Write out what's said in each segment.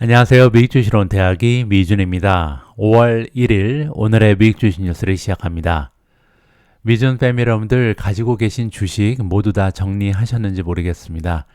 안녕하세요. 미국주식론 대학이 미준입니다. 5월 1일 오늘의 미국주식 뉴스를 시작합니다. 미준 패밀리 여러분들 가지고 계신 주식 모두 다 정리하셨는지 모르겠습니다.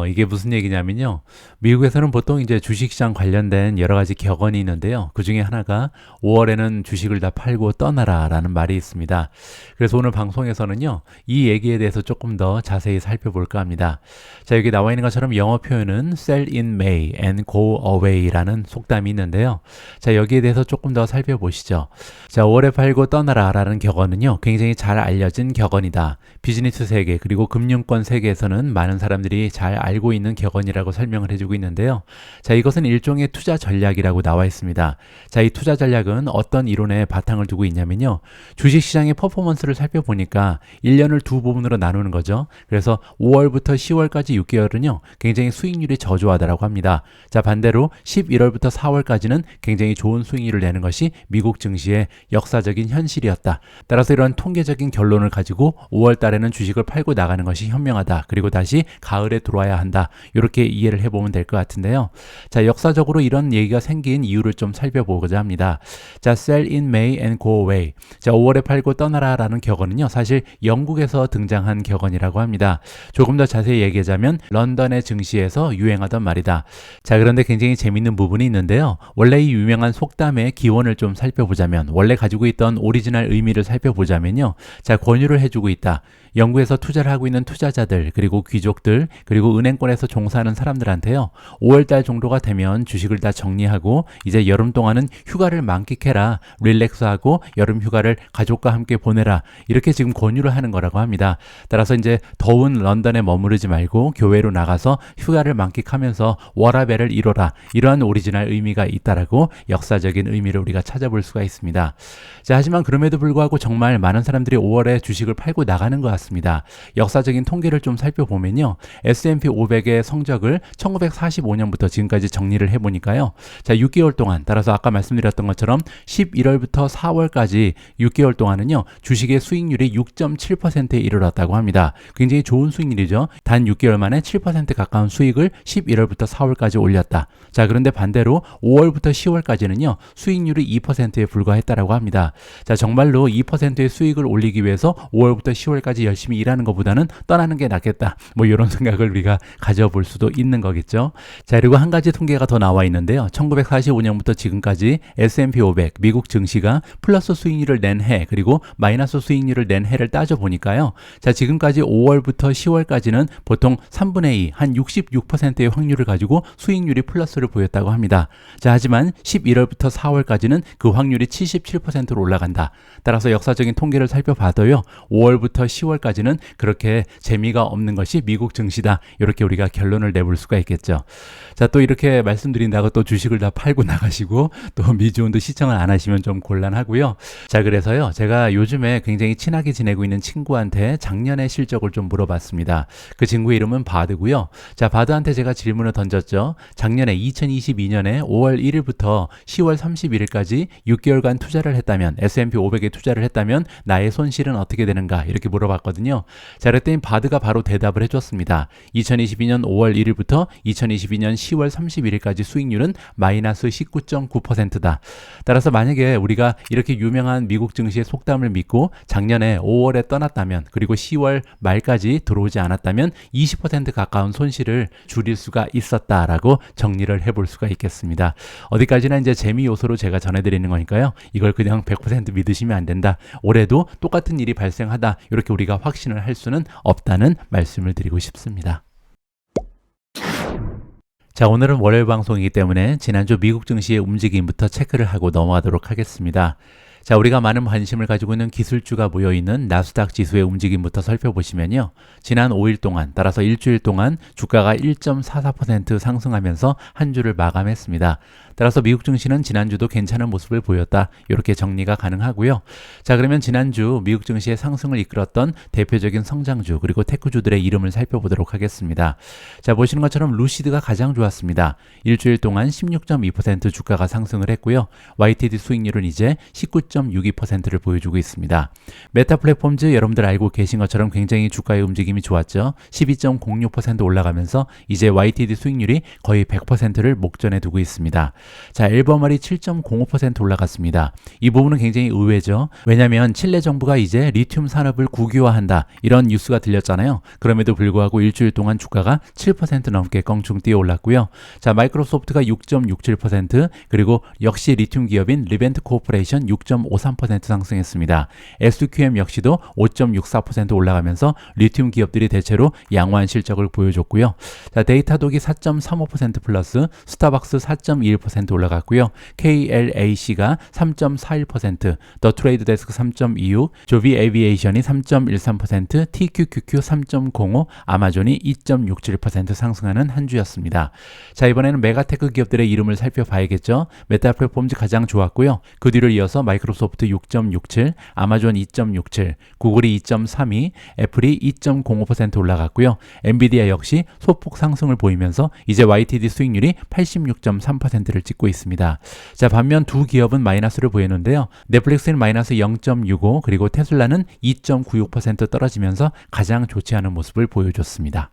이게 무슨 얘기냐면요. 미국에서는 보통 이제 주식시장 관련된 여러 가지 격언이 있는데요. 그 중에 하나가 5월에는 주식을 다 팔고 떠나라 라는 말이 있습니다. 그래서 오늘 방송에서는요. 이 얘기에 대해서 조금 더 자세히 살펴볼까 합니다. 자, 여기 나와 있는 것처럼 영어 표현은 sell in May and go away 라는 속담이 있는데요. 자, 여기에 대해서 조금 더 살펴보시죠. 자, 5월에 팔고 떠나라 라는 격언은요. 굉장히 잘 알려진 격언이다. 비즈니스 세계 그리고 금융권 세계에서는 많은 사람들이 잘 알고 있는 격언이라고 설명을 해주고 있는데요. 자, 이것은 일종의 투자 전략이라고 나와 있습니다. 자, 이 투자 전략은 어떤 이론에 바탕을 두고 있냐면요. 주식시장의 퍼포먼스를 살펴보니까 1년을 두 부분으로 나누는 거죠. 그래서 5월부터 10월까지 6개월은요. 굉장히 수익률이 저조하다라고 합니다. 자, 반대로 11월부터 4월까지는 굉장히 좋은 수익률을 내는 것이 미국 증시의 역사적인 현실이었다. 따라서 이런 통계적인 결론을 가지고 5월 달에는 주식을 팔고 나가는 것이 현명하다. 그리고 다시 가을에 들어와야 한다. 이렇게 이해를 해보면 될 것 같은데요. 자, 역사적으로 이런 얘기가 생긴 이유를 좀 살펴보고자 합니다. 자, sell in May and go away. 자, 5월에 팔고 떠나라 라는 격언은요. 사실 영국에서 등장한 격언이라고 합니다. 조금 더 자세히 얘기하자면 런던의 증시에서 유행하던 말이다. 자, 그런데 굉장히 재밌는 부분이 있는데요. 원래 이 유명한 속담의 기원을 좀 살펴보자면 원래 가지고 있던 오리지널 의미를 살펴보자면요. 자, 권유를 해주고 있다. 영국에서 투자를 하고 있는 투자자들 그리고 귀족들 그리고 은행권에서 종사하는 사람들한테요. 5월달 정도가 되면 주식을 다 정리하고 이제 여름 동안은 휴가를 만끽해라. 릴렉스하고 여름 휴가를 가족과 함께 보내라. 이렇게 지금 권유를 하는 거라고 합니다. 따라서 이제 더운 런던에 머무르지 말고 교외로 나가서 휴가를 만끽하면서 워라밸을 이뤄라. 이러한 오리지널 의미가 있다라고 역사적인 의미를 우리가 찾아볼 수가 있습니다. 자, 하지만 그럼에도 불구하고 정말 많은 사람들이 5월에 주식을 팔고 나가는 것 같습니다. 역사적인 통계를 좀 살펴보면요. S&P 500의 성적을 1945년부터 지금까지 정리를 해보니까요. 자, 6개월 동안 따라서 아까 말씀드렸던 것처럼 11월부터 4월까지 6개월 동안은요. 주식의 수익률이 6.7%에 이르렀다고 합니다. 굉장히 좋은 수익률이죠. 단 6개월 만에 7% 가까운 수익을 11월부터 4월까지 올렸다. 자, 그런데 반대로 5월부터 10월까지는요. 수익률이 2%에 불과했다라고 합니다. 자, 정말로 2%의 수익을 올리기 위해서 5월부터 10월까지 열심히 일하는 것보다는 떠나는 게 낫겠다. 뭐 이런 생각을 우리가 가져볼 수도 있는 거겠죠. 자, 그리고 한 가지 통계가 더 나와 있는데요. 1945년부터 지금까지 S&P 500 미국 증시가 플러스 수익률을 낸 해 그리고 마이너스 수익률을 낸 해를 따져보니까요. 자, 지금까지 5월부터 10월까지는 보통 3분의 2, 한 66%의 확률을 가지고 수익률이 플러스를 보였다고 합니다. 자, 하지만 11월부터 4월까지는 그 확률이 77%로 올라간다. 따라서 역사적인 통계를 살펴봐도요. 5월부터 10월까지는 그렇게 재미가 없는 것이 미국 증시다. 이렇게 우리가 결론을 내볼 수가 있겠죠. 자, 또 이렇게 말씀드린다고 또 주식을 다 팔고 나가시고 또 미주온도 시청을 안 하시면 좀 곤란하고요. 자, 그래서요. 제가 요즘에 굉장히 친하게 지내고 있는 친구한테 작년의 실적을 좀 물어봤습니다. 그 친구의 이름은 바드고요. 자, 바드한테 제가 질문을 던졌죠. 작년에 2022년에 5월 1일부터 10월 31일까지 6개월간 투자를 했다면 S&P 500에 투자를 했다면 나의 손실은 어떻게 되는가 이렇게 물어봤거든요. 자, 그랬더니 바드가 바로 대답을 해줬습니다. 2022년 5월 1일부터 2022년 10월 31일까지 수익률은 마이너스 19.9%다. 따라서 만약에 우리가 이렇게 유명한 미국 증시의 속담을 믿고 작년에 5월에 떠났다면 그리고 10월 말까지 들어오지 않았다면 20% 가까운 손실을 줄일 수가 있었다라고 정리를 해볼 수가 있겠습니다. 어디까지나 이제 재미 요소로 제가 전해드리는 거니까요. 이걸 그냥 100% 믿으시면 안 된다. 올해도 똑같은 일이 발생하다. 이렇게 우리가 확신을 할 수는 없다는 말씀을 드리고 싶습니다. 자, 오늘은 월요일 방송이기 때문에 지난주 미국 증시의 움직임부터 체크를 하고 넘어가도록 하겠습니다. 자, 우리가 많은 관심을 가지고 있는 기술주가 모여있는 나스닥 지수의 움직임부터 살펴보시면요. 지난 5일 동안, 따라서 일주일 동안 주가가 1.44% 상승하면서 한 주를 마감했습니다. 따라서 미국 증시는 지난주도 괜찮은 모습을 보였다. 이렇게 정리가 가능하고요. 자, 그러면 지난주 미국 증시의 상승을 이끌었던 대표적인 성장주 그리고 테크주들의 이름을 살펴보도록 하겠습니다. 자, 보시는 것처럼 루시드가 가장 좋았습니다. 일주일 동안 16.2% 주가가 상승을 했고요. YTD 수익률은 이제 19.62%를 보여주고 있습니다. 메타 플랫폼즈 여러분들 알고 계신 것처럼 굉장히 주가의 움직임이 좋았죠. 12.06% 올라가면서 이제 YTD 수익률이 거의 100%를 목전에 두고 있습니다. 자, 앨범알이 7.05% 올라갔습니다. 이 부분은 굉장히 의외죠. 왜냐하면 칠레 정부가 이제 리튬 산업을 국유화한다 이런 뉴스가 들렸잖아요. 그럼에도 불구하고 일주일 동안 주가가 7% 넘게 껑충 뛰어 올랐고요. 자, 마이크로소프트가 6.67% 그리고 역시 리튬 기업인 리벤트 코퍼레이션 6.53% 상승했습니다. SQM 역시도 5.64% 올라가면서 리튬 기업들이 대체로 양호한 실적을 보여줬고요. 자, 데이터독이 4.35% 플러스, 스타벅스 4.21% 올라갔고요. KLAC가 3.41%, 더 트레이드 데스크 3.26, 조비 에비에이션이 3.13%, TQQQ 3.05, 아마존이 2.67% 상승하는 한 주였습니다. 자, 이번에는 메가테크 기업들의 이름을 살펴봐야겠죠. 메타 플랫폼즈 가장 좋았고요. 그 뒤를 이어서 마이크로소프트 6.67, 아마존 2.67, 구글이 2.32, 애플이 2.05% 올라갔고요. 엔비디아 역시 소폭 상승을 보이면서 이제 YTD 수익률이 86.3%를 찍고 있습니다. 자, 반면 두 기업은 마이너스를 보이는데요. 넷플릭스는 마이너스 0.65 그리고 테슬라는 2.96% 떨어지면서 가장 좋지 않은 모습을 보여줬습니다.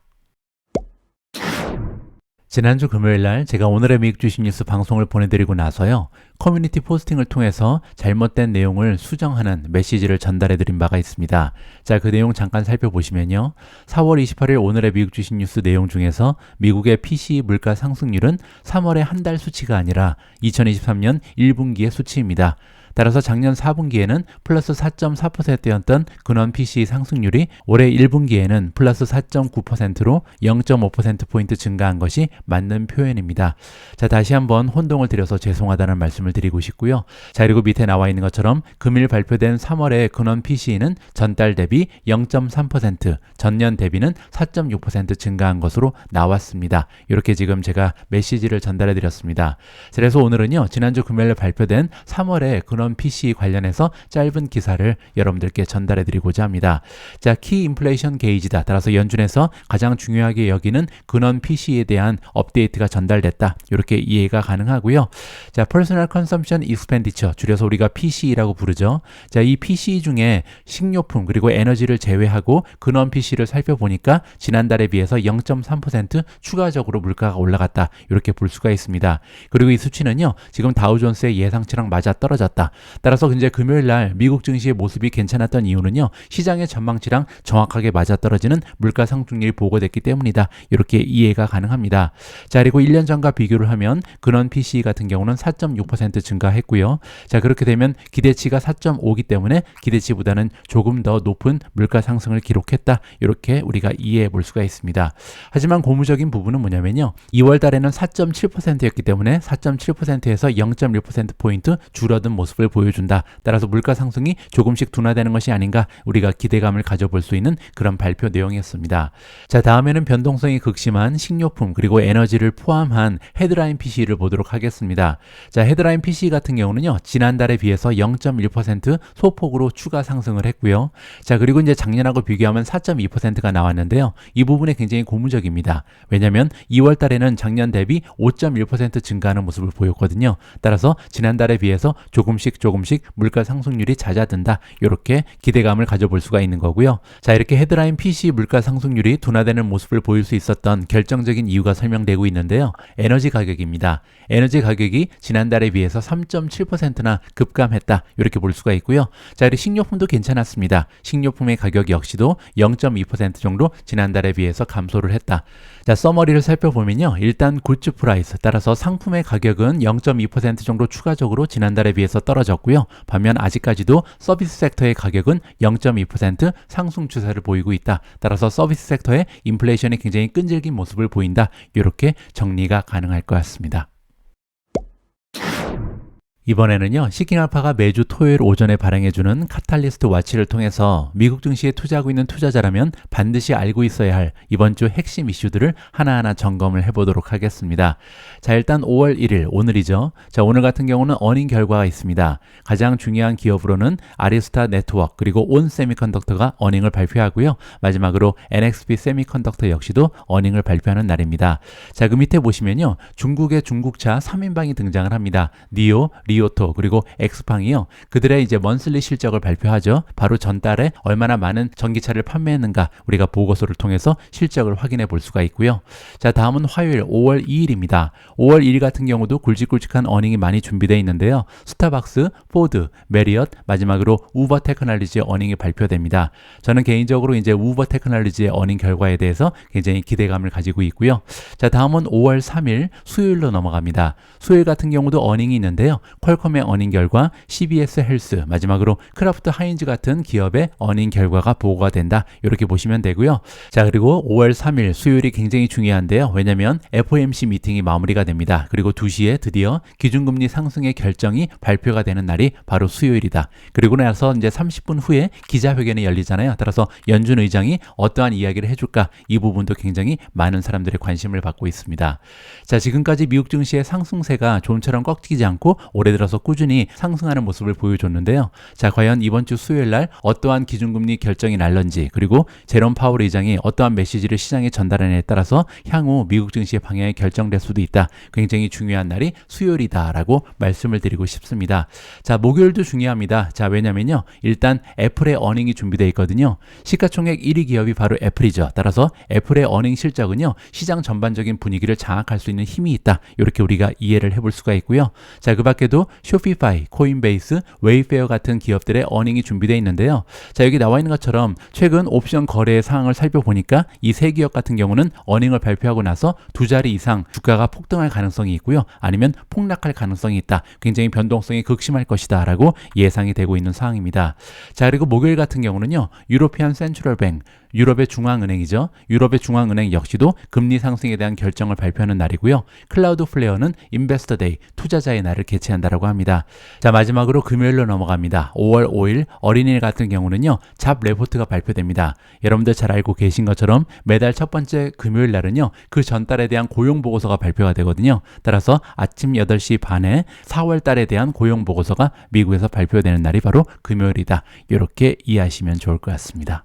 지난주 금요일날 제가 오늘의 미국 주식 뉴스 방송을 보내드리고 나서요. 커뮤니티 포스팅을 통해서 잘못된 내용을 수정하는 메시지를 전달해드린 바가 있습니다. 자, 그 내용 잠깐 살펴보시면요. 4월 28일 오늘의 미국 주식 뉴스 내용 중에서 미국의 PCE 물가 상승률은 3월의 한 달 수치가 아니라 2023년 1분기의 수치입니다. 따라서 작년 4분기에는 플러스 4.4%였던 근원 PCE 상승률이 올해 1분기에는 플러스 4.9%로 0.5%포인트 증가한 것이 맞는 표현입니다. 자, 다시 한번 혼동을 드려서 죄송하다는 말씀을 드리고 싶고요. 자, 그리고 밑에 나와 있는 것처럼 금일 발표된 3월의 근원 PCE는 전달 대비 0.3%, 전년 대비는 4.6% 증가한 것으로 나왔습니다. 이렇게 지금 제가 메시지를 전달해 드렸습니다. 그래서 오늘은요, 지난주 금요일에 발표된 3월의 근원 PCE 관련해서 짧은 기사를 여러분들께 전달해 드리고자 합니다. 자, 키 인플레이션 게이지다. 따라서 연준에서 가장 중요하게 여기는 근원 PCE에 대한 업데이트가 전달됐다. 이렇게 이해가 가능하고요. 자, Personal Consumption Expenditure, 줄여서 우리가 PCE라고 부르죠. 자, 이 PCE 중에 식료품 그리고 에너지를 제외하고 근원 PCE를 살펴보니까 지난달에 비해서 0.3% 추가적으로 물가가 올라갔다. 이렇게 볼 수가 있습니다. 그리고 이 수치는요, 지금 다우존스의 예상치랑 맞아 떨어졌다. 따라서 이제 금요일 날 미국 증시의 모습이 괜찮았던 이유는요, 시장의 전망치랑 정확하게 맞아떨어지는 물가 상승률이 보고됐기 때문이다. 이렇게 이해가 가능합니다. 자, 그리고 1년 전과 비교를 하면 근원 PCE 같은 경우는 4.6% 증가했고요. 자, 그렇게 되면 기대치가 4.5기 때문에 기대치보다는 조금 더 높은 물가 상승을 기록했다. 이렇게 우리가 이해해 볼 수가 있습니다. 하지만 고무적인 부분은 뭐냐면요, 2월 달에는 4.7%였기 때문에 4.7%에서 0.1%포인트 줄어든 모습을 보여준다. 따라서 물가 상승이 조금씩 둔화되는 것이 아닌가, 우리가 기대감을 가져볼 수 있는 그런 발표 내용이었습니다. 자, 다음에는 변동성이 극심한 식료품 그리고 에너지를 포함한 헤드라인 PCE를 보도록 하겠습니다. 자, 헤드라인 PCE 같은 경우는요, 지난달에 비해서 0.1% 소폭으로 추가 상승을 했고요. 자, 그리고 이제 작년하고 비교하면 4.2%가 나왔는데요. 이 부분에 굉장히 고무적입니다. 왜냐하면 2월 달에는 작년 대비 5.1% 증가하는 모습을 보였거든요. 따라서 지난달에 비해서 조금씩 물가 상승률이 잦아든다. 이렇게 기대감을 가져볼 수가 있는 거고요. 자, 이렇게 헤드라인 PC 물가 상승률이 둔화되는 모습을 보일 수 있었던 결정적인 이유가 설명되고 있는데요. 에너지 가격입니다. 에너지 가격이 지난달에 비해서 3.7%나 급감했다. 이렇게 볼 수가 있고요. 자, 그리고 식료품도 괜찮았습니다. 식료품의 가격 역시도 0.2% 정도 지난달에 비해서 감소를 했다. 자, 서머리를 살펴보면요, 일단 굿즈 프라이스, 따라서 상품의 가격은 0.2% 정도 추가적으로 지난달에 비해서 떨어졌고요. 반면 아직까지도 서비스 섹터의 가격은 0.2% 상승 추세를 보이고 있다. 따라서 서비스 섹터의 인플레이션이 굉장히 끈질긴 모습을 보인다. 이렇게 정리가 가능할 것 같습니다. 이번에는요, 시킹알파가 매주 토요일 오전에 발행해주는 카탈리스트 와치를 통해서 미국 증시에 투자하고 있는 투자자라면 반드시 알고 있어야 할 이번 주 핵심 이슈들을 하나하나 점검을 해보도록 하겠습니다. 자, 일단 5월 1일, 오늘이죠. 자, 오늘 같은 경우는 어닝 결과가 있습니다. 가장 중요한 기업으로는 아리스타 네트워크 그리고 온 세미컨덕터가 어닝을 발표하고요. 마지막으로 NXP 세미컨덕터 역시도 어닝을 발표하는 날입니다. 자, 그 밑에 보시면요, 중국의 중국차 3인방이 등장을 합니다. 니오, 리오토 그리고 엑스팡이요. 그들의 이제 먼슬리 실적을 발표하죠. 바로 전달에 얼마나 많은 전기차를 판매했는가 우리가 보고서를 통해서 실적을 확인해 볼 수가 있고요. 자, 다음은 화요일 5월 2일입니다. 5월 2일 같은 경우도 굵직굵직한 어닝이 많이 준비되어 있는데요. 스타벅스, 포드, 메리엇, 마지막으로 우버 테크놀로지의 어닝이 발표됩니다. 저는 개인적으로 이제 우버 테크놀로지의 어닝 결과에 대해서 굉장히 기대감을 가지고 있고요. 자, 다음은 5월 3일 수요일로 넘어갑니다. 수요일 같은 경우도 어닝이 있는데요. 퀄컴의 어닝 결과, CBS 헬스, 마지막으로 크라프트 하인즈 같은 기업의 어닝 결과가 보고가 된다. 이렇게 보시면 되고요. 자, 그리고 5월 3일 수요일이 굉장히 중요한데요. 왜냐하면 FOMC 미팅이 마무리가 됩니다. 그리고 2시에 드디어 기준금리 상승의 결정이 발표가 되는 날이 바로 수요일이다. 그리고 나서 이제 30분 후에 기자회견이 열리잖아요. 따라서 연준 의장이 어떠한 이야기를 해줄까? 이 부분도 굉장히 많은 사람들의 관심을 받고 있습니다. 자, 지금까지 미국 증시의 상승세가 좀처럼 꺾이지 않고 올해 들어서 꾸준히 상승하는 모습을 보여줬는데요. 자, 과연 이번 주 수요일 날 어떠한 기준금리 결정이 날런지 그리고 제롬 파월 의장이 어떠한 메시지를 시장에 전달하느냐에 따라서 향후 미국 증시의 방향이 결정될 수도 있다. 굉장히 중요한 날이 수요일이다라고 말씀을 드리고 싶습니다. 자, 목요일도 중요합니다. 자, 왜냐면요, 일단 애플의 어닝이 준비되어 있거든요. 시가총액 1위 기업이 바로 애플이죠. 따라서 애플의 어닝 실적은요, 시장 전반적인 분위기를 장악할 수 있는 힘이 있다. 이렇게 우리가 이해를 해볼 수가 있고요. 자, 그 밖에도 쇼피파이, 코인베이스, 웨이페어 같은 기업들의 어닝이 준비되어 있는데요. 자, 여기 나와 있는 것처럼 최근 옵션 거래의 상황을 살펴보니까 이 세 기업 같은 경우는 어닝을 발표하고 나서 두 자리 이상 주가가 폭등할 가능성이 있고요. 아니면 폭락할 가능성이 있다. 굉장히 변동성이 극심할 것이다 라고 예상이 되고 있는 상황입니다. 자, 그리고 목요일 같은 경우는요, 유로피안 센트럴뱅, 유럽의 중앙은행이죠. 유럽의 중앙은행 역시도 금리 상승에 대한 결정을 발표하는 날이고요. 클라우드 플레어는 인베스터 데이, 투자자의 날을 개최한다라고 합니다. 자, 마지막으로 금요일로 넘어갑니다. 5월 5일 어린이날 같은 경우는요, 잡 레포트가 발표됩니다. 여러분들 잘 알고 계신 것처럼 매달 첫 번째 금요일 날은요, 그 전달에 대한 고용 보고서가 발표가 되거든요. 따라서 아침 8시 반에 4월 달에 대한 고용 보고서가 미국에서 발표되는 날이 바로 금요일이다. 이렇게 이해하시면 좋을 것 같습니다.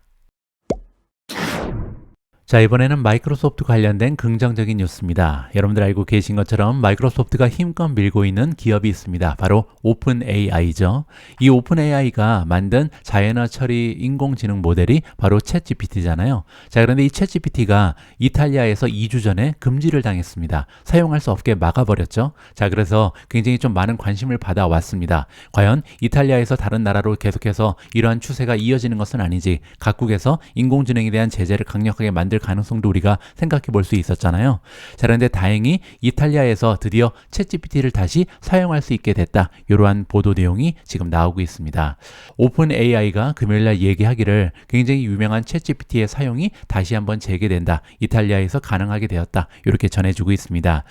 자, 이번에는 마이크로소프트 관련된 긍정적인 뉴스입니다. 여러분들 알고 계신 것처럼 마이크로소프트가 힘껏 밀고 있는 기업이 있습니다. 바로 오픈 AI죠. 이 오픈 AI가 만든 자연어 처리 인공지능 모델이 바로 챗 GPT잖아요. 자, 그런데 이 챗 GPT가 이탈리아에서 2주 전에 금지를 당했습니다. 사용할 수 없게 막아버렸죠. 자, 그래서 굉장히 좀 많은 관심을 받아왔습니다. 과연 이탈리아에서 다른 나라로 계속해서 이러한 추세가 이어지는 것은 아니지, 각국에서 인공지능에 대한 제재를 강력하게 만들 가능성도 우리가 생각해 볼 수 있었잖아요. 자, 그런데 다행히 이탈리아에서 드디어 챗GPT를 다시 사용할 수 있게 됐다. 이러한 보도 내용이 지금 나오고 있습니다. 오픈 AI가 금요일날 얘기하기를 굉장히 유명한 챗GPT의 사용이 다시 한번 재개된다. 이탈리아에서 가능하게 되었다. 이렇게 전해주고 있습니다.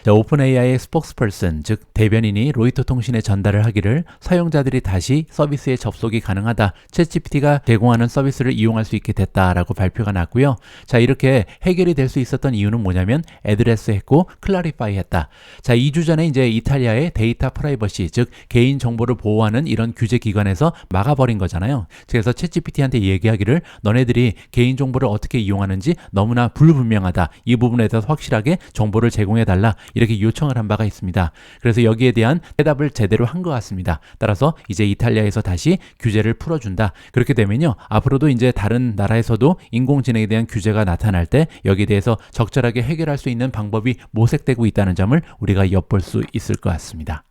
자, 오픈 AI의 스포크스퍼슨, 즉 대변인이 로이터 통신에 전달을 하기를 사용자들이 다시 서비스에 접속이 가능하다. 챗GPT가 제공하는 서비스를 이용할 수 있게 됐다라고 발표가 났고요. 자, 이렇게 해결이 될 수 있었던 이유는 뭐냐면 애드레스 했고 클라리파이 했다. 자, 2주 전에 이제 이탈리아의 데이터 프라이버시, 즉 개인 정보를 보호하는 이런 규제 기관에서 막아버린 거잖아요. 그래서 챗GPT한테 얘기하기를 너네들이 개인 정보를 어떻게 이용하는지 너무나 불분명하다. 이 부분에 대해서 확실하게 정보를 제공해달라. 이렇게 요청을 한 바가 있습니다. 그래서 여기에 대한 대답을 제대로 한 것 같습니다. 따라서 이제 이탈리아에서 다시 규제를 풀어준다. 그렇게 되면요, 앞으로도 이제 다른 나라에서도 인공지능에 대한 규제가 나타날 때 여기에 대해서 적절하게 해결할 수 있는 방법이 모색되고 있다는 점을 우리가 엿볼 수 있을 것 같습니다.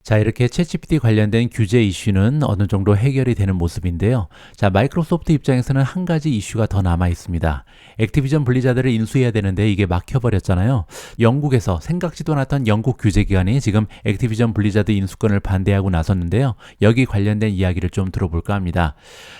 자, 이렇게 챗GPT 관련된 규제 이슈는 어느 정도 해결이 되는 모습인데요. 자, 마이크로소프트 입장에서는 한 가지 이슈가 더 남아 있습니다. 액티비전 블리자드를 인수해야 되는데 이게 막혀버렸잖아요. 영국에서 생각지도 않았던 영국 규제기관이 지금 액티비전 블리자드 인수권을 반대하고 나섰는데요. 여기 관련된 이야기를 좀 들어볼까 합니다.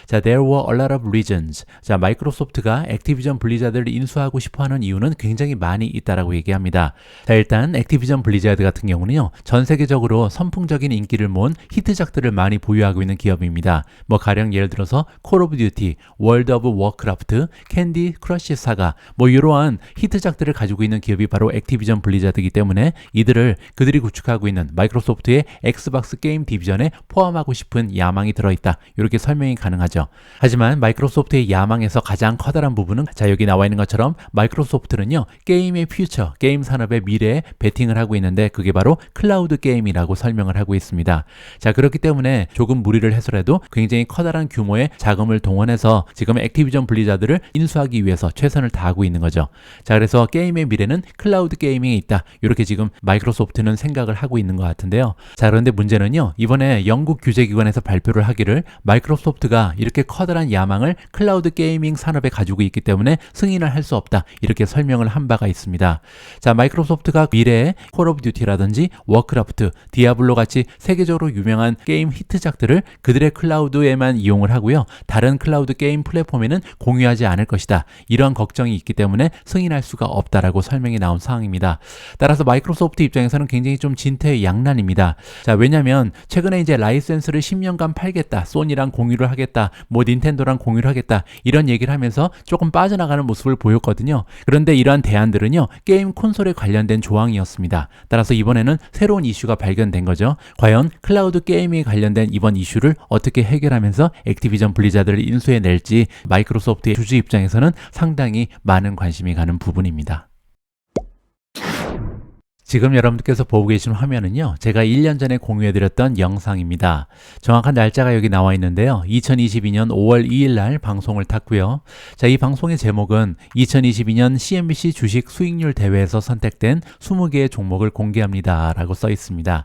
자, there were a lot of reasons. 자, 마이크로소프트가 액티비전 블리자드를 인수하고 싶어하는 이유는 굉장히 많이 있다라고 얘기합니다. 자, 일단 액티비전 블리자드 같은 경우는요, 전 세계적으로 선풍적인 인기를 모은 히트작들을 많이 보유하고 있는 기업입니다. 뭐 가령 예를 들어서 콜 오브 듀티, 월드 오브 워크래프트, 캔디 크러쉬 사가, 뭐 이러한 히트작들을 가지고 있는 기업이 바로 액티비전 블리자드이기 때문에 이들을 그들이 구축하고 있는 마이크로소프트의 엑스박스 게임 디비전에 포함하고 싶은 야망이 들어있다. 이렇게 설명이 가능하죠. 하지만 마이크로소프트의 야망에서 가장 커다란 부분은, 자, 여기 나와 있는 것처럼 마이크로소프트는요, 게임의 퓨처, 게임 산업의 미래에 베팅을 하고 있는데 그게 바로 클라우드 게임이라고 설명을 하고 있습니다. 자, 그렇기 때문에 조금 무리를 해서라도 굉장히 커다란 규모의 자금을 동원해서 지금 액티비전 블리자드를 인수하기 위해서 최선을 다하고 있는 거죠. 자, 그래서 게임의 미래는 클라우드 게이밍에 있다. 이렇게 지금 마이크로소프트는 생각을 하고 있는 것 같은데요. 자, 그런데 문제는요, 이번에 영국 규제기관에서 발표를 하기를 마이크로소프트가 이렇게 커다란 야망을 클라우드 게이밍 산업에 가지고 있기 때문에 승인을 할 수 없다. 이렇게 설명을 한 바가 있습니다. 자, 마이크로소프트가 미래에 콜 오브 듀티라든지 워크래프트, 디아블로 같이 세계적으로 유명한 게임 히트작들을 그들의 클라우드에만 이용을 하고요. 다른 클라우드 게임 플랫폼에는 공유하지 않을 것이다. 이러한 걱정이 있기 때문에 승인할 수가 없다라고 설명이 나온 상황입니다. 따라서 마이크로소프트 입장에서는 굉장히 좀 진퇴양난입니다. 자, 왜냐면 최근에 이제 라이센스를 10년간 팔겠다, 소니랑 공유를 하겠다, 뭐 닌텐도랑 공유를 하겠다, 이런 얘기를 하면서 조금 빠져나가는 모습을 보였거든요. 그런데 이러한 대안들은요, 게임 콘솔에 관련된 조항이었습니다. 따라서 이번에는 새로운 이슈가 발견된 거죠. 과연 클라우드 게이밍에 관련된 이번 이슈를 어떻게 해결하면서 액티비전 블리자드를 인수해낼지 마이크로소프트의 주주 입장에서는 상당히 많은 관심이 가는 부분입니다. 지금 여러분들께서 보고 계신 화면은요, 제가 1년 전에 공유해드렸던 영상입니다. 정확한 날짜가 여기 나와 있는데요. 2022년 5월 2일 날 방송을 탔고요. 자, 이 방송의 제목은 2022년 CNBC 주식 수익률 대회에서 선택된 20개의 종목을 공개합니다 라고 써 있습니다.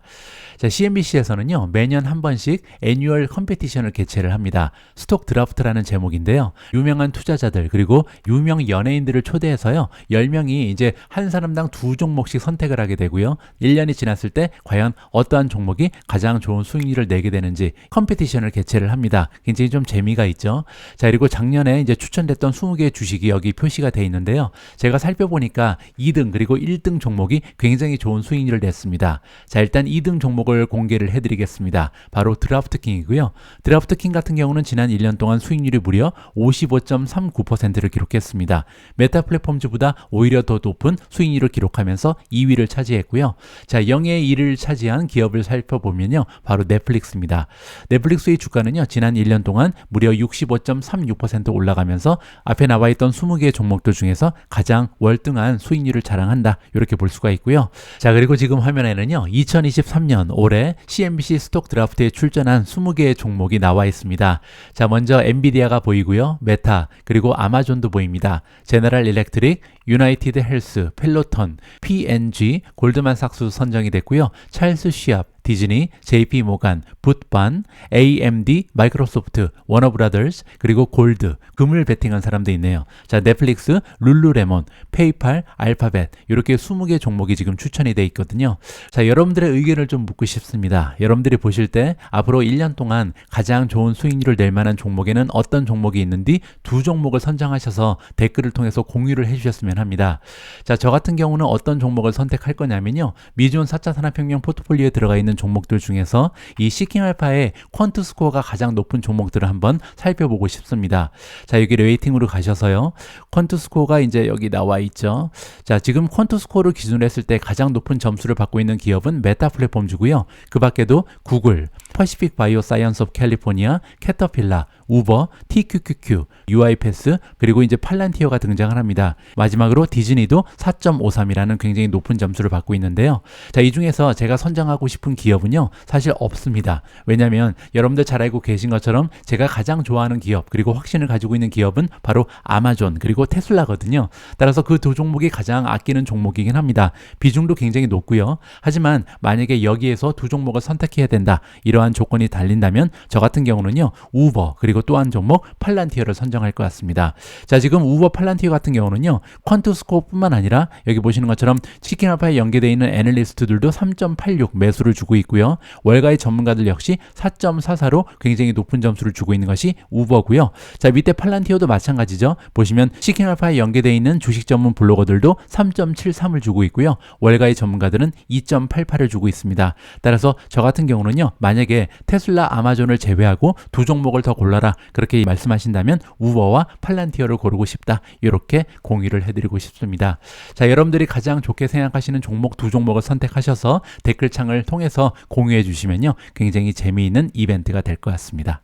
자, CNBC에서는요, 매년 한 번씩 애뉴얼 컴피티션을 개최를 합니다. 스톡 드라프트라는 제목인데요. 유명한 투자자들 그리고 유명 연예인들을 초대해서요, 10명이 이제 한 사람당 2종목씩 선택을 하게 되고요. 1년이 지났을 때 과연 어떠한 종목이 가장 좋은 수익률을 내게 되는지 컴피티션을 개최를 합니다. 굉장히 좀 재미가 있죠. 자, 그리고 작년에 이제 추천됐던 20개의 주식이 여기 표시가 되어 있는데요. 제가 살펴보니까 2등 그리고 1등 종목이 굉장히 좋은 수익률을 냈습니다. 자, 일단 2등 종목을 공개를 해드리겠습니다. 바로 드라프트킹이고요. 드라프트킹 같은 경우는 지난 1년 동안 수익률이 무려 55.39%를 기록했습니다. 메타 플랫폼즈보다 오히려 더 높은 수익률을 기록하면서 2위를 차지했고요. 자, 0의 1을 차지한 기업을 살펴보면요, 바로 넷플릭스입니다. 넷플릭스의 주가는요, 지난 1년 동안 무려 65.36% 올라가면서 앞에 나와 있던 20개의 종목들 중에서 가장 월등한 수익률을 자랑한다. 이렇게 볼 수가 있고요. 자, 그리고 지금 화면에는요, 2023년 올해 CNBC 스톡 드라프트에 출전한 20개의 종목이 나와 있습니다. 자, 먼저 엔비디아가 보이고요. 메타, 그리고 아마존도 보입니다. 제너럴 일렉트릭, 유나이티드 헬스, 펠로톤, P&G, 골드만삭스 선정이 됐고요. 찰스 시압, 디즈니, JP 모간, 붓반, AMD, 마이크로소프트, 워너브라더스, 그리고 골드, 금을 베팅한 사람도 있네요. 자, 넷플릭스, 룰루레몬, 페이팔, 알파벳, 이렇게 20개 종목이 지금 추천이 돼 있거든요. 자, 여러분들의 의견을 좀 묻고 싶습니다. 여러분들이 보실 때 앞으로 1년 동안 가장 좋은 수익률을 낼 만한 종목에는 어떤 종목이 있는지 2종목을 선정하셔서 댓글을 통해서 공유를 해주셨으면 합니다. 자, 저 같은 경우는 어떤 종목을 선택할 거냐면요, 미주온 4차 산업혁명 포트폴리오에 들어가 있는 종목들 중에서 이 시킹알파의 퀀트 스코어가 가장 높은 종목들을 한번 살펴보고 싶습니다. 자, 여기 레이팅으로 가셔서요, 퀀트 스코어가 이제 여기 나와 있죠. 자, 지금 퀀트 스코어를 기준으로 했을 때 가장 높은 점수를 받고 있는 기업은 메타 플랫폼즈고요. 그 밖에도 구글, 퍼시픽 바이오 사이언스 오브 캘리포니아, 캐터필라, 우버, TQQQ, UiPath, 그리고 이제 팔란티어가 등장을 합니다. 마지막으로 디즈니도 4.53이라는 굉장히 높은 점수를 받고 있는데요. 자, 이 중에서 제가 선정하고 싶은 기업은요, 사실 없습니다. 왜냐하면 여러분들 잘 알고 계신 것처럼 제가 가장 좋아하는 기업 그리고 확신을 가지고 있는 기업은 바로 아마존 그리고 테슬라거든요. 따라서 그 두 종목이 가장 아끼는 종목이긴 합니다. 비중도 굉장히 높고요. 하지만 만약에 여기에서 두 종목을 선택해야 된다, 이러한 조건이 달린다면 저 같은 경우는요, 우버 그리고 또 한 종목 팔란티어를 선정할 것 같습니다. 자, 지금 우버 팔란티어 같은 경우는요, 퀀투스코어뿐만 아니라 여기 보시는 것처럼 치킨알파에 연계되어 있는 애널리스트들도 3.86 매수를 주고 있고요. 월가의 전문가들 역시 4.44로 굉장히 높은 점수를 주고 있는 것이 우버고요. 자, 밑에 팔란티어도 마찬가지죠. 보시면 치킨알파에 연계되어 있는 주식 전문 블로거들도 3.73을 주고 있고요. 월가의 전문가들은 2.88을 주고 있습니다. 따라서 저 같은 경우는요, 만약에 테슬라, 아마존을 제외하고 두 종목을 더 골라라 그렇게 말씀하신다면 우버와 팔란티어를 고르고 싶다, 이렇게 공유를 해드리고 싶습니다. 자, 여러분들이 가장 좋게 생각하시는 종목 두 종목을 선택하셔서 댓글창을 통해서 공유해 주시면요, 굉장히 재미있는 이벤트가 될 것 같습니다.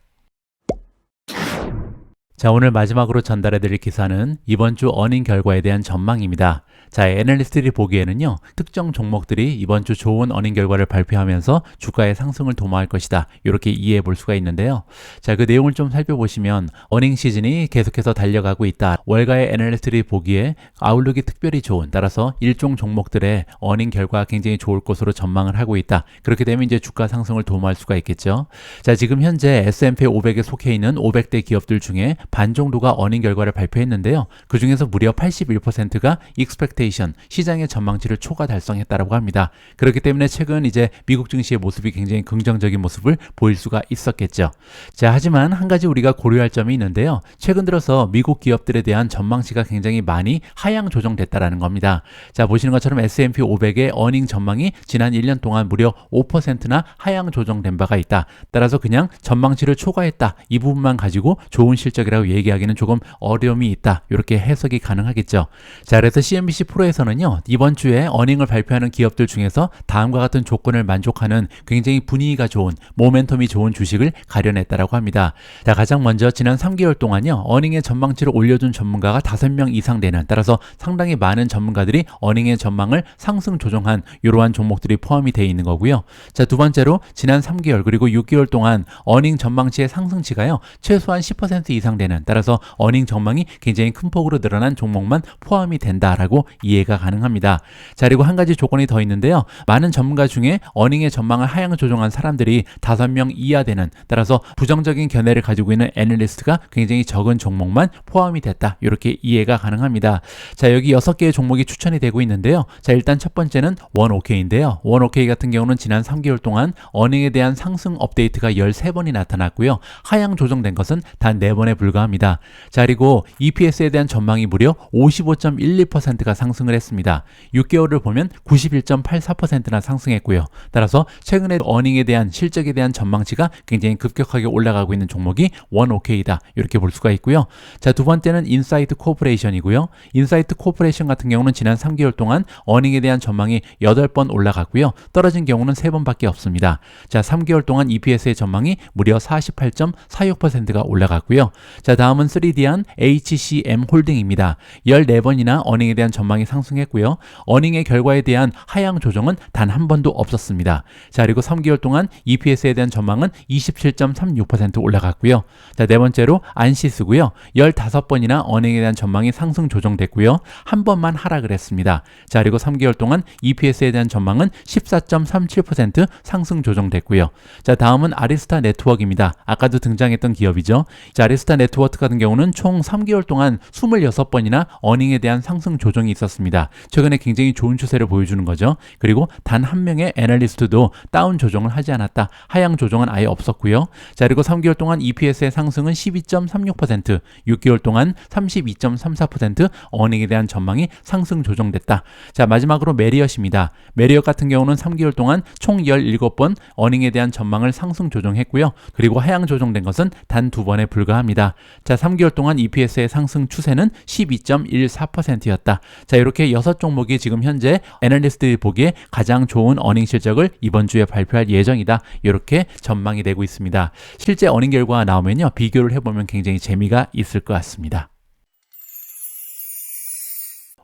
자, 오늘 마지막으로 전달해 드릴 기사는 이번 주 어닝 결과에 대한 전망입니다. 자, 애널리스트들이 보기에는요, 특정 종목들이 이번 주 좋은 어닝 결과를 발표하면서 주가의 상승을 도모할 것이다, 이렇게 이해해 볼 수가 있는데요. 자, 그 내용을 좀 살펴보시면 어닝 시즌이 계속해서 달려가고 있다. 월가의 애널리스트들이 보기에 아웃룩이 특별히 좋은, 따라서 일종 종목들의 어닝 결과가 굉장히 좋을 것으로 전망을 하고 있다. 그렇게 되면 이제 주가 상승을 도모할 수가 있겠죠. 자, 지금 현재 S&P 500에 속해 있는 500대 기업들 중에 반 정도가 어닝 결과를 발표했는데요. 그 중에서 무려 81%가 익스펙테이션, 시장의 전망치를 초과 달성했다라고 합니다. 그렇기 때문에 최근 이제 미국 증시의 모습이 굉장히 긍정적인 모습을 보일 수가 있었겠죠. 자, 하지만 한 가지 우리가 고려할 점이 있는데요. 최근 들어서 미국 기업들에 대한 전망치가 굉장히 많이 하향 조정됐다라는 겁니다. 자, 보시는 것처럼 S&P 500의 어닝 전망이 지난 1년 동안 무려 5%나 하향 조정된 바가 있다. 따라서 그냥 전망치를 초과했다, 이 부분만 가지고 좋은 실적이라고 얘기하기는 조금 어려움이 있다, 이렇게 해석이 가능하겠죠. 자, 그래서 CNBC 프로에서는요, 이번 주에 어닝을 발표하는 기업들 중에서 다음과 같은 조건을 만족하는 굉장히 분위기가 좋은, 모멘텀이 좋은 주식을 가려냈다라고 합니다. 자, 가장 먼저 지난 3개월 동안요, 어닝의 전망치를 올려준 전문가가 5명 이상 되는, 따라서 상당히 많은 전문가들이 어닝의 전망을 상승 조정한 이러한 종목들이 포함이 되어 있는 거고요. 자, 두 번째로 지난 3개월 그리고 6개월 동안 어닝 전망치의 상승치가요, 최소한 10% 이상 되는, 따라서 어닝 전망이 굉장히 큰 폭으로 늘어난 종목만 포함이 된다라고 이해가 가능합니다. 자, 그리고 한 가지 조건이 더 있는데요. 많은 전문가 중에 어닝의 전망을 하향 조정한 사람들이 5명 이하 되는, 따라서 부정적인 견해를 가지고 있는 애널리스트가 굉장히 적은 종목만 포함이 됐다, 이렇게 이해가 가능합니다. 자, 여기 6개의 종목이 추천이 되고 있는데요. 자, 일단 첫 번째는 원오케이인데요. 원오케이 같은 경우는 지난 3개월 동안 어닝에 대한 상승 업데이트가 13번이 나타났고요. 하향 조정된 것은 단 4번에 불과합니다. 자, 그리고 EPS에 대한 전망이 무려 55.12%가 상승을 했습니다. 6개월을 보면 91.84%나 상승했고요. 따라서 최근에 어닝에 대한, 실적에 대한 전망치가 굉장히 급격하게 올라가고 있는 종목이 원오케이다, 이렇게 볼 수가 있고요. 자, 두 번째는 인사이트 코퍼레이션이고요. 인사이트 코퍼레이션 같은 경우는 지난 3개월 동안 어닝에 대한 전망이 8번 올라갔고요. 떨어진 경우는 3번밖에 없습니다. 자, 3개월 동안 EPS의 전망이 무려 48.46%가 올라갔고요. 자, 다음은 3D한 HCM 홀딩입니다. 14번이나 어닝에 대한 전망이 상승했고요. 어닝의 결과에 대한 하향 조정은 단 한 번도 없었습니다. 자, 그리고 3개월 동안 EPS에 대한 전망은 27.36% 올라갔고요. 자, 네 번째로 안시스고요. 15번이나 어닝에 대한 전망이 상승 조정됐고요. 한 번만 하락을 했습니다. 자, 그리고 3개월 동안 EPS에 대한 전망은 14.37% 상승 조정됐고요. 자, 다음은 아리스타 네트워크입니다. 아까도 등장했던 기업이죠. 자, 아리스타 네트워크 같은 경우는 총 3개월 동안 26번이나 어닝에 대한 상승 조정이 있었습니다. 최근에 굉장히 좋은 추세를 보여주는 거죠. 그리고 단 한 명의 애널리스트도 다운 조정을 하지 않았다, 하향 조정은 아예 없었고요. 자, 그리고 3개월 동안 EPS의 상승은 12.36%, 6개월 동안 32.34%, 어닝에 대한 전망이 상승 조정됐다. 자, 마지막으로 메리엇입니다. 메리엇 같은 경우는 3개월 동안 총 17번 어닝에 대한 전망을 상승 조정했고요. 그리고 하향 조정된 것은 단 2번에 불과합니다. 자, 3개월 동안 EPS의 상승 추세는 12.14%였다. 자, 이렇게 6종목이 지금 현재 애널리스트들이 보기에 가장 좋은 어닝 실적을 이번 주에 발표할 예정이다, 이렇게 전망이 되고 있습니다. 실제 어닝 결과가 나오면요, 비교를 해보면 굉장히 재미가 있을 것 같습니다.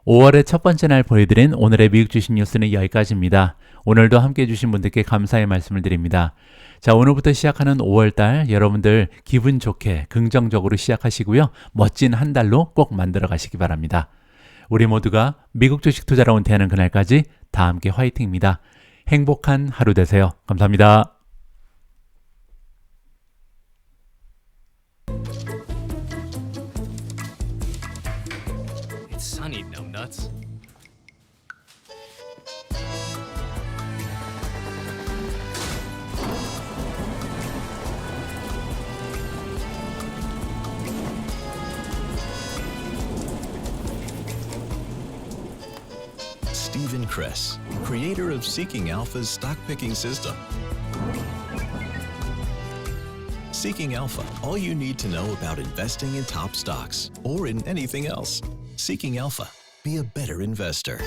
5월의 첫 번째 날 보여드린 오늘의 미국 주식 뉴스는 여기까지입니다. 오늘도 함께 해주신 분들께 감사의 말씀을 드립니다. 자, 오늘부터 시작하는 5월달 여러분들 기분 좋게 긍정적으로 시작하시고요. 멋진 한 달로 꼭 만들어 가시기 바랍니다. 우리 모두가 미국 주식 투자로 은퇴하는 그날까지 다 함께 화이팅입니다. 행복한 하루 되세요. 감사합니다. It's sunny, numbnuts. Stephen Kress, creator of Seeking Alpha's stock picking system. Seeking Alpha, all you need to know about investing in top stocks or in anything else. Seeking Alpha, be a better investor.